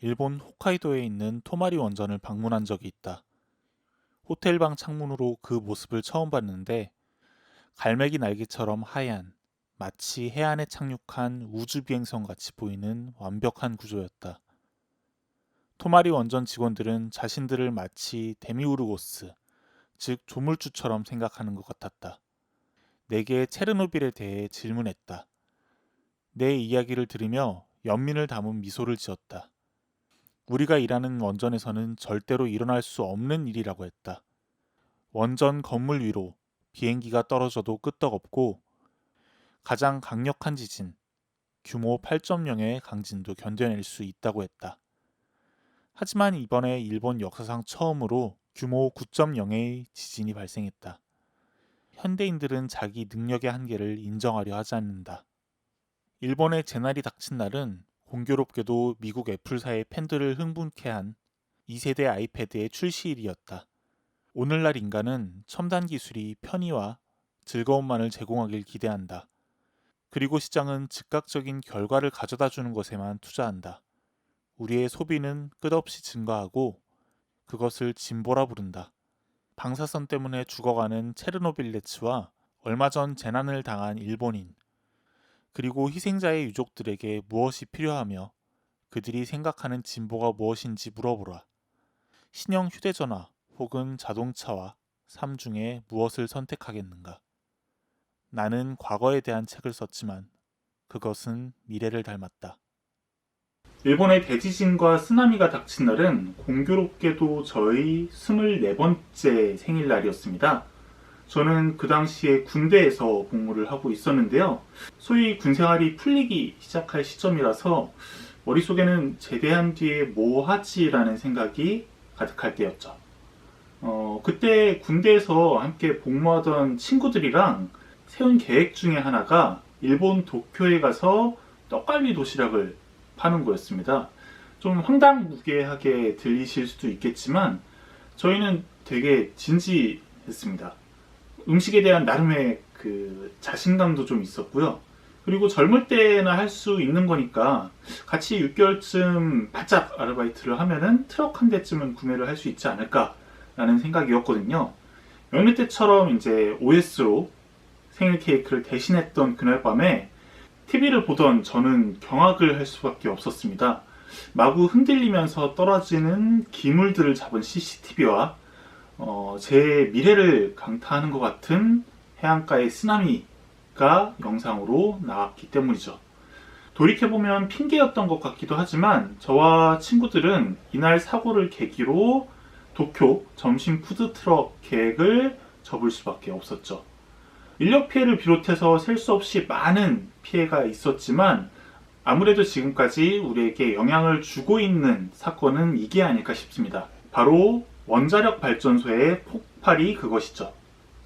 일본 홋카이도에 있는 토마리 원전을 방문한 적이 있다. 호텔방 창문으로 그 모습을 처음 봤는데 갈매기 날개처럼 하얀, 마치 해안에 착륙한 우주비행선 같이 보이는 완벽한 구조였다. 토마리 원전 직원들은 자신들을 마치 데미우르고스, 즉 조물주처럼 생각하는 것 같았다. 내게 체르노빌에 대해 질문했다. 내 이야기를 들으며 연민을 담은 미소를 지었다. 우리가 일하는 원전에서는 절대로 일어날 수 없는 일이라고 했다. 원전 건물 위로 비행기가 떨어져도 끄떡없고 가장 강력한 지진, 규모 8.0의 강진도 견뎌낼 수 있다고 했다. 하지만 이번에 일본 역사상 처음으로 규모 9.0의 지진이 발생했다. 현대인들은 자기 능력의 한계를 인정하려 하지 않는다. 일본의 재난이 닥친 날은 공교롭게도 미국 애플사의 팬들을 흥분케 한 2세대 아이패드의 출시일이었다. 오늘날 인간은 첨단 기술이 편의와 즐거움만을 제공하길 기대한다. 그리고 시장은 즉각적인 결과를 가져다 주는 것에만 투자한다. 우리의 소비는 끝없이 증가하고 그것을 진보라 부른다. 방사선 때문에 죽어가는 체르노빌레츠와 얼마 전 재난을 당한 일본인, 그리고 희생자의 유족들에게 무엇이 필요하며 그들이 생각하는 진보가 무엇인지 물어보라. 신형 휴대전화 혹은 자동차와 삶 중에 무엇을 선택하겠는가? 나는 과거에 대한 책을 썼지만 그것은 미래를 닮았다. 일본의 대지진과 쓰나미가 닥친 날은 공교롭게도 저의 24번째 생일날이었습니다. 저는 그 당시에 군대에서 복무를 하고 있었는데요. 소위 군생활이 풀리기 시작할 시점이라서 머릿속에는 제대한 뒤에 뭐 하지라는 생각이 가득할 때였죠. 그때 군대에서 함께 복무하던 친구들이랑 세운 계획 중에 하나가 일본 도쿄에 가서 떡갈비 도시락을 파는 거였습니다. 좀 황당무계하게 들리실 수도 있겠지만 저희는 되게 진지했습니다. 음식에 대한 나름의 그 자신감도 좀 있었고요. 그리고 젊을 때나 할 수 있는 거니까 같이 6개월쯤 바짝 아르바이트를 하면은 트럭 한 대쯤은 구매를 할 수 있지 않을까라는 생각이었거든요. 연휴 때처럼 이제 OS로 생일 케이크를 대신했던 그날 밤에 TV를 보던 저는 경악을 할 수밖에 없었습니다. 마구 흔들리면서 떨어지는 기물들을 잡은 CCTV와 제 미래를 강타하는 것 같은 해안가의 쓰나미가 영상으로 나왔기 때문이죠. 돌이켜보면 핑계였던 것 같기도 하지만 저와 친구들은 이날 사고를 계기로 도쿄 점심 푸드트럭 계획을 접을 수밖에 없었죠. 인력 피해를 비롯해서 셀 수 없이 많은 피해가 있었지만 아무래도 지금까지 우리에게 영향을 주고 있는 사건은 이게 아닐까 싶습니다. 바로 원자력 발전소의 폭발이 그것이죠.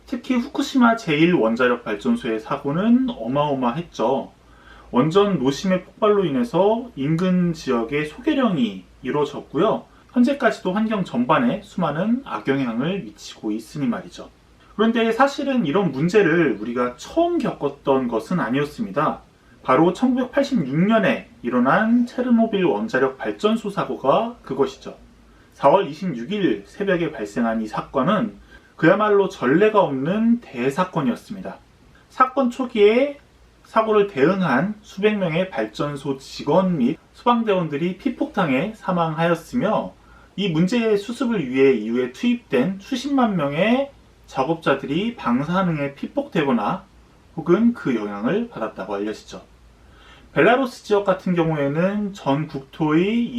특히 후쿠시마 제1원자력 발전소의 사고는 어마어마했죠. 원전 노심의 폭발로 인해서 인근 지역의 소개령이 이루어졌고요. 현재까지도 환경 전반에 수많은 악영향을 미치고 있으니 말이죠. 그런데 사실은 이런 문제를 우리가 처음 겪었던 것은 아니었습니다. 바로 1986년에 일어난 체르노빌 원자력 발전소 사고가 그것이죠. 4월 26일 새벽에 발생한 이 사건은 그야말로 전례가 없는 대사건이었습니다. 사건 초기에 사고를 대응한 수백 명의 발전소 직원 및 소방대원들이 피폭당해 사망하였으며 이 문제의 수습을 위해 이후에 투입된 수십만 명의 작업자들이 방사능에 피폭되거나 혹은 그 영향을 받았다고 알려지죠. 벨라루스 지역 같은 경우에는 전 국토의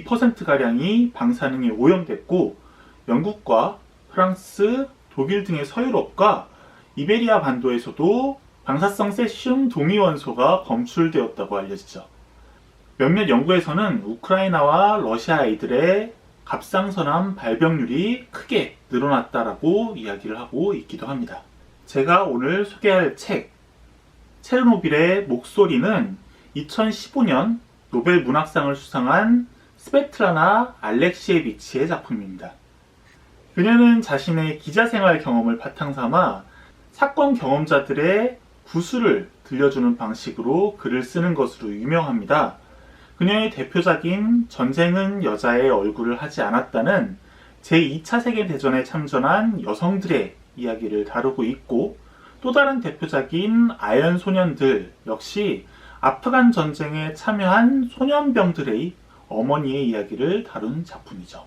22%가량이 방사능에 오염됐고 영국과 프랑스, 독일 등의 서유럽과 이베리아 반도에서도 방사성 세슘 동위원소가 검출되었다고 알려지죠. 몇몇 연구에서는 우크라이나와 러시아 아이들의 갑상선암 발병률이 크게 늘어났다라고 이야기를 하고 있기도 합니다. 제가 오늘 소개할 책 체르노빌의 목소리는 2015년 노벨 문학상을 수상한 스베트라나 알렉시에비치의 작품입니다. 그녀는 자신의 기자생활 경험을 바탕삼아 사건 경험자들의 구술을 들려주는 방식으로 글을 쓰는 것으로 유명합니다. 그녀의 대표작인 전쟁은 여자의 얼굴을 하지 않았다는 제2차 세계대전에 참전한 여성들의 이야기를 다루고 있고, 또 다른 대표작인 아연 소년들 역시 아프간 전쟁에 참여한 소년병들의 어머니의 이야기를 다룬 작품이죠.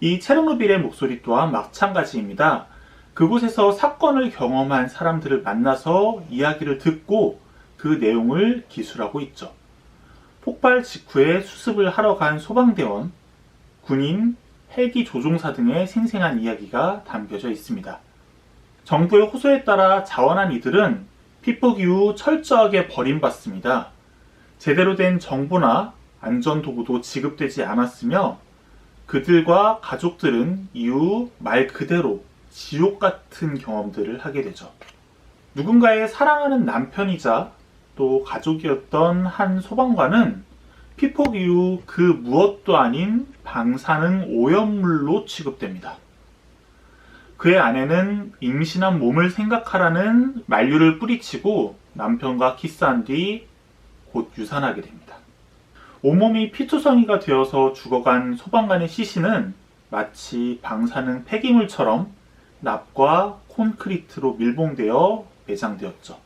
이 체르노빌의 목소리 또한 마찬가지입니다. 그곳에서 사건을 경험한 사람들을 만나서 이야기를 듣고 그 내용을 기술하고 있죠. 폭발 직후에 수습을 하러 간 소방대원, 군인, 헬기 조종사 등의 생생한 이야기가 담겨져 있습니다. 정부의 호소에 따라 자원한 이들은 피폭 이후 철저하게 버림받습니다. 제대로 된 정보나 안전도구도 지급되지 않았으며 그들과 가족들은 이후 말 그대로 지옥 같은 경험들을 하게 되죠. 누군가의 사랑하는 남편이자 또 가족이었던 한 소방관은 피폭 이후 그 무엇도 아닌 방사능 오염물로 취급됩니다. 그의 아내는 임신한 몸을 생각하라는 만류를 뿌리치고 남편과 키스한 뒤 곧 유산하게 됩니다. 온몸이 피투성이가 되어서 죽어간 소방관의 시신은 마치 방사능 폐기물처럼 납과 콘크리트로 밀봉되어 매장되었죠.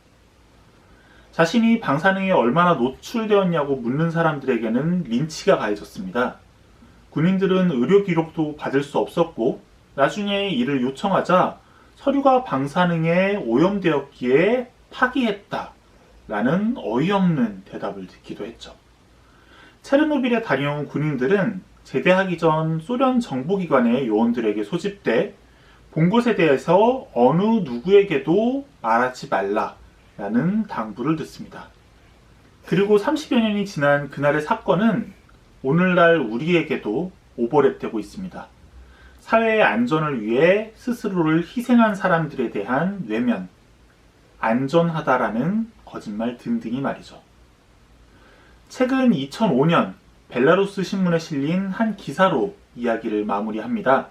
자신이 방사능에 얼마나 노출되었냐고 묻는 사람들에게는 린치가 가해졌습니다. 군인들은 의료 기록도 받을 수 없었고 나중에 이를 요청하자 서류가 방사능에 오염되었기에 파기했다 라는 어이없는 대답을 듣기도 했죠. 체르노빌에 다녀온 군인들은 제대하기 전 소련 정보기관의 요원들에게 소집돼 본 것에 대해서 어느 누구에게도 말하지 말라라는 당부를 듣습니다. 그리고 30여 년이 지난 그날의 사건은 오늘날 우리에게도 오버랩되고 있습니다. 사회의 안전을 위해 스스로를 희생한 사람들에 대한 외면, 안전하다라는 거짓말 등등이 말이죠. 최근 2005년 벨라루스 신문에 실린 한 기사로 이야기를 마무리합니다.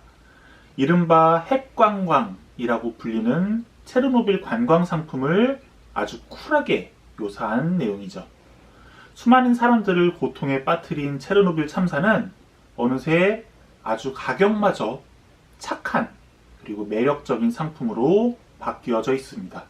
이른바 핵관광이라고 불리는 체르노빌 관광 상품을 아주 쿨하게 묘사한 내용이죠. 수많은 사람들을 고통에 빠뜨린 체르노빌 참사는 어느새 아주 가격마저 착한 그리고 매력적인 상품으로 바뀌어져 있습니다.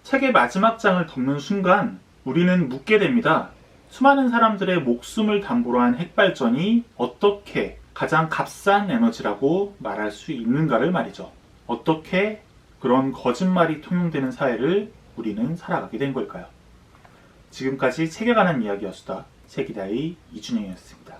책의 마지막 장을 덮는 순간 우리는 묻게 됩니다. 수많은 사람들의 목숨을 담보로 한 핵발전이 어떻게 가장 값싼 에너지라고 말할 수 있는가를 말이죠. 어떻게 그런 거짓말이 통용되는 사회를 우리는 살아가게 된 걸까요? 지금까지 책에 관한 이야기였수다. 책이다의 이준영이었습니다.